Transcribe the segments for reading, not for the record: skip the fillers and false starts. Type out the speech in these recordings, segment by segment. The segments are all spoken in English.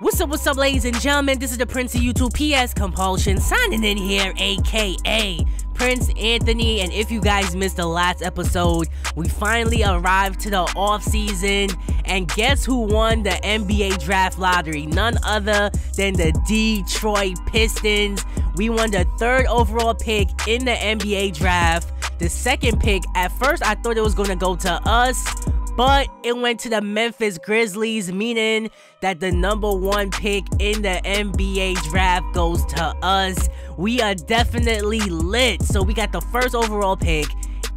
What's up, ladies and gentlemen? This is the Prince of YouTube PS Compulsion signing in here, aka Prince Anthony. And if you guys missed the last episode, we finally arrived to the off season. And guess who won the NBA draft lottery? None other than the Detroit Pistons. We won the 3rd overall pick in the NBA draft. The 2nd pick, at first I thought it was going to go to us, but it went to the Memphis Grizzlies, meaning that the number 1 pick in the NBA draft goes to us. We are definitely lit. So we got the 1st overall pick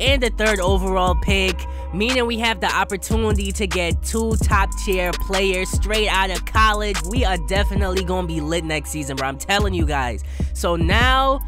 and the 3rd overall pick, meaning we have the opportunity to get 2 top-tier players straight out of college. We are definitely gonna be lit next season, bro. I'm telling you guys. So now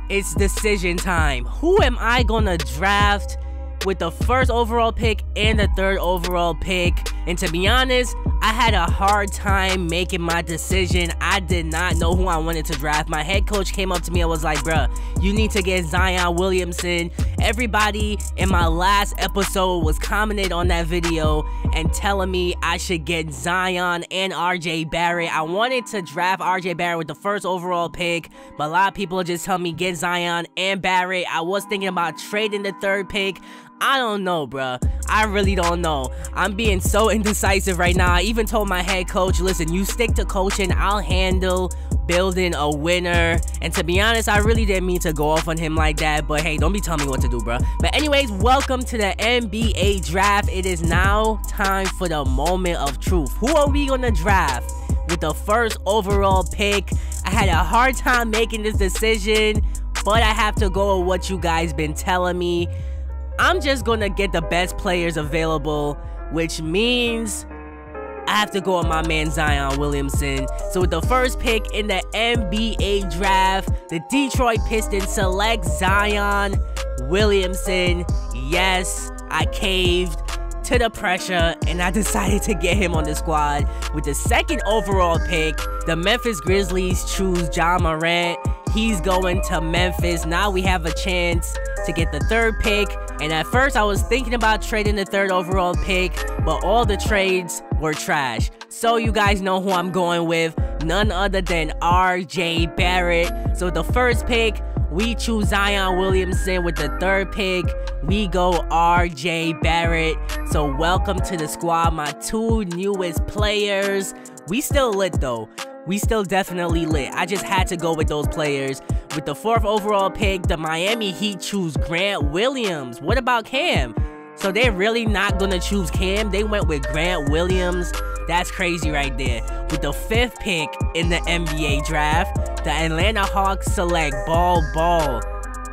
it's decision time. Who am I gonna draft with the 1st overall pick and the 3rd overall pick? And to be honest, I had a hard time making my decision. I did not know who I wanted to draft. My head coach came up to me and was like, bruh, you need to get Zion Williamson. Everybody in my last episode was commenting on that video and telling me I should get Zion and RJ Barrett. I wanted to draft RJ Barrett with the 1st overall pick, but a lot of people just tell me get Zion and Barrett. I was thinking about trading the 3rd pick. I don't know, bruh. I really don't know. I'm being so indecisive right now. I even told my head coach, listen, you stick to coaching. I'll handle building a winner. And to be honest, I really didn't mean to go off on him like that. But hey, don't be telling me what to do, bruh. But anyways, welcome to the NBA draft. It is now time for the moment of truth. Who are we gonna draft with the 1st overall pick? I had a hard time making this decision, but I have to go with what you guys been telling me. I'm just gonna get the best players available, which means I have to go with my man Zion Williamson. So with the 1st pick in the NBA draft, the Detroit Pistons select Zion Williamson. Yes, I caved to the pressure and I decided to get him on the squad. With the 2nd overall pick, the Memphis Grizzlies choose Ja Morant. He's going to Memphis. Now we have a chance to get the 3rd pick. And at first I was thinking about trading the 3rd overall pick, but all the trades were trash. So you guys know who I'm going with. None other than RJ Barrett. So the 1st pick, we choose Zion Williamson. With the 3rd pick, we go RJ Barrett. So welcome to the squad, my 2 newest players. We still lit though. We still definitely lit. I just had to go with those players. With the 4th overall pick, the Miami Heat choose Grant Williams. What about Cam? So they're really not gonna choose Cam. They went with Grant Williams. That's crazy right there. With the 5th pick in the NBA draft, the Atlanta Hawks select Ball.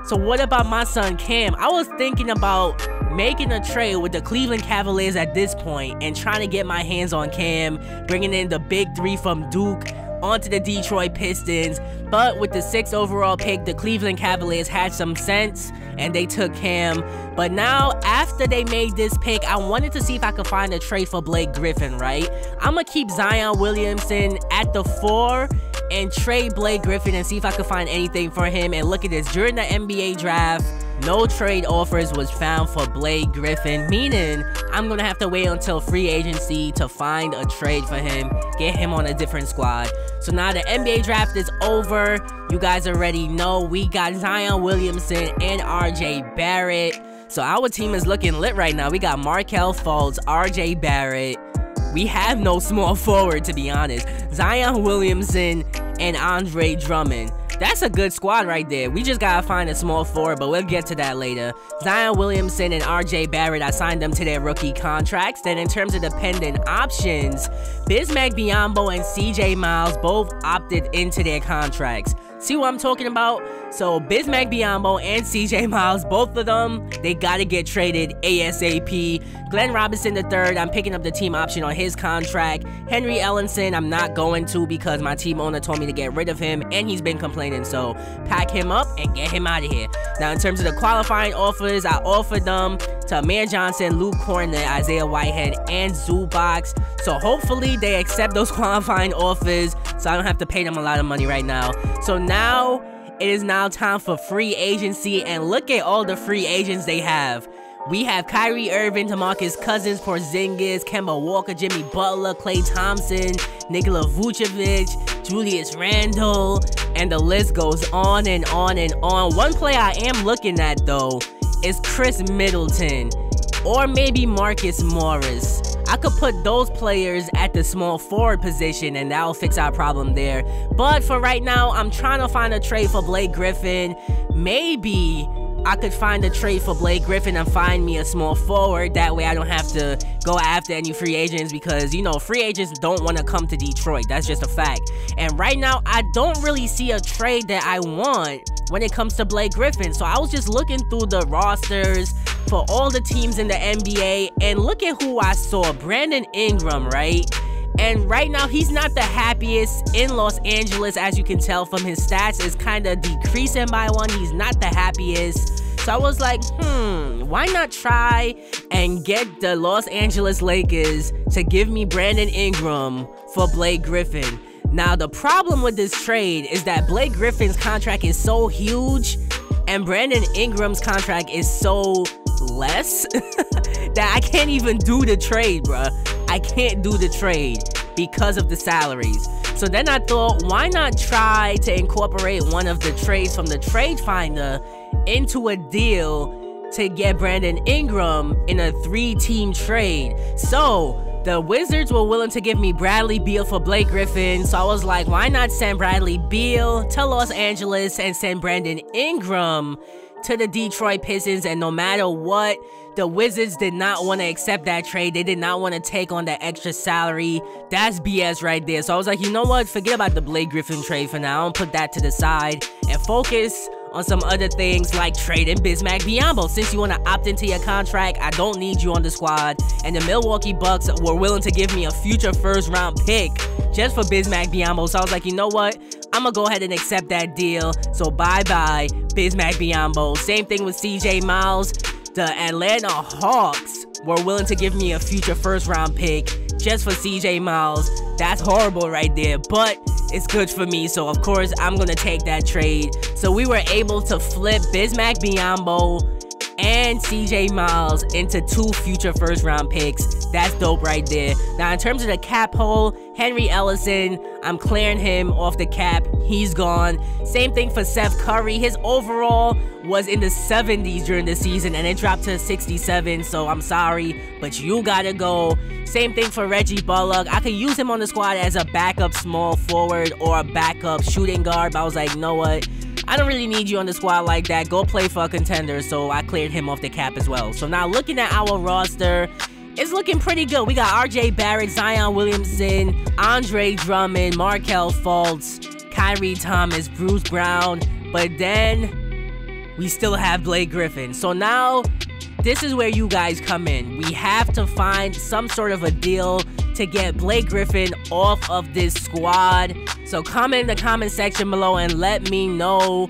So what about my son Cam? I was thinking about making a trade with the Cleveland Cavaliers at this point and trying to get my hands on Cam, bringing in the big 3 from Duke onto the Detroit Pistons. But with the 6th overall pick, the Cleveland Cavaliers had some sense and they took Cam. But now, after they made this pick, I wanted to see if I could find a trade for Blake Griffin, right? I'm gonna keep Zion Williamson at the 4 and trade Blake Griffin and see if I could find anything for him. And look at this, during the NBA draft, no trade offers was found for Blake Griffin, meaning I'm gonna have to wait until free agency to find a trade for him, get him on a different squad. So now the NBA draft is over. You guys already know we got Zion Williamson and RJ Barrett. So our team is looking lit right now. We got Markelle Fultz, RJ Barrett. We have no small forward, to be honest. Zion Williamson and Andre Drummond. That's a good squad right there. We just gotta find a small forward, but we'll get to that later. Zion Williamson and RJ Barrett, I signed them to their rookie contracts. Then in terms of dependent options, Mygm and CJ Miles both opted into their contracts. See what I'm talking about? So Mygm and CJ Miles, both of them, they gotta get traded ASAP. Glenn Robinson III, I'm picking up the team option on his contract. Henry Ellenson, I'm not going to because my team owner told me to get rid of him and he's been complaining. So pack him up and get him out of here. Now in terms of the qualifying offers, I offered them to Amir Johnson, Luke Cornet, Isaiah Whitehead, and Zubac. So hopefully they accept those qualifying offers so I don't have to pay them a lot of money right now. So now it is now time for free agency, and look at all the free agents they have. We have Kyrie Irving, DeMarcus Cousins, Porzingis, Kemba Walker, Jimmy Butler, Klay Thompson, Nikola Vucevic, Julius Randle, and the list goes on and on and on. One player I am looking at though is Chris Middleton or maybe Marcus Morris. I could put those players at the small forward position and that'll fix our problem there. But for right now, I'm trying to find a trade for Blake Griffin. Maybe I could find a trade for Blake Griffin and find me a small forward. That way I don't have to go after any free agents because, you know, free agents don't want to come to Detroit. That's just a fact. And right now, I don't really see a trade that I want when it comes to Blake Griffin. So I was just looking through the rosters for all the teams in the NBA and look at who I saw. Brandon Ingram, right? And right now, he's not the happiest in Los Angeles, as you can tell from his stats. It's kind of decreasing by one. He's not the happiest. So I was like, why not try and get the Los Angeles Lakers to give me Brandon Ingram for Blake Griffin? Now, the problem with this trade is that Blake Griffin's contract is so huge and Brandon Ingram's contract is so less that I can't even do the trade, bruh. I can't do the trade because of the salaries. So then I thought, why not try to incorporate one of the trades from the trade finder into a deal to get Brandon Ingram in a 3-team trade. So the Wizards were willing to give me Bradley Beal for Blake Griffin. So I was like, why not send Bradley Beal to Los Angeles and send Brandon Ingram to the Detroit Pistons? And no matter what, the Wizards did not want to accept that trade. They did not want to take on that extra salary. That's BS right there. So I was like, you know what? Forget about the Blake Griffin trade for now. I'll put that to the side and focus on some other things like trading Bismack Biyombo. Since you want to opt into your contract, I don't need you on the squad. And the Milwaukee Bucks were willing to give me a future first-round pick just for Bismack Biyombo. So I was like, you know what? I'm going to go ahead and accept that deal. So bye-bye, Bismack Biyombo. Same thing with CJ Miles. The Atlanta Hawks were willing to give me a future first-round pick just for CJ Miles. That's horrible right there, but it's good for me, so of course I'm gonna take that trade. So we were able to flip Bismack Biyombo and CJ Miles into 2 future first-round picks. That's dope right there. Now, in terms of the cap hole, Henry Ellison, I'm clearing him off the cap. He's gone. Same thing for Seth Curry. His overall was in the 70s during the season, and it dropped to 67, so I'm sorry, but you gotta go. Same thing for Reggie Bullock. I could use him on the squad as a backup small forward or a backup shooting guard, but I was like, you know what? I don't really need you on the squad like that. Go play for a contender, so I cleared him off the cap as well. So now looking at our roster, it's looking pretty good. We got RJ Barrett, Zion Williamson, Andre Drummond, Markelle Fultz, Kyrie Thomas, Bruce Brown, but then we still have Blake Griffin. So now this is where you guys come in. We have to find some sort of a deal to get Blake Griffin off of this squad. So comment in the comment section below and let me know,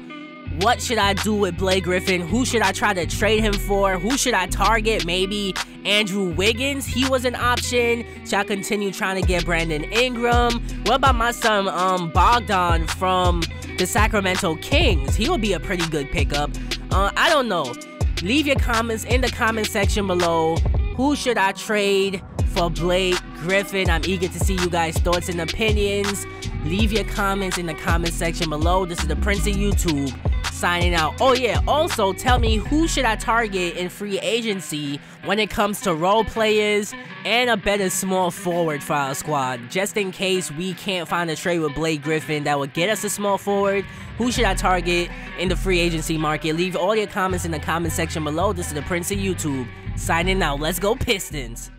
what should I do with Blake Griffin? Who should I try to trade him for? Who should I target? Maybe Andrew Wiggins, he was an option. Should I continue trying to get Brandon Ingram? What about my son Bogdan from the Sacramento Kings? He would be a pretty good pickup. I don't know. Leave your comments in the comment section below. Who should I trade for Blake Griffin? I'm eager to see you guys' thoughts and opinions. Leave your comments in the comment section below. This is the Prince of YouTube signing out. Oh yeah, also tell me, who should I target in free agency when it comes to role players and a better small forward for our squad, just in case we can't find a trade with Blake Griffin that would get us a small forward. Who should I target in the free agency market? Leave all your comments in the comment section below. This is the Prince of YouTube signing out. Let's go Pistons.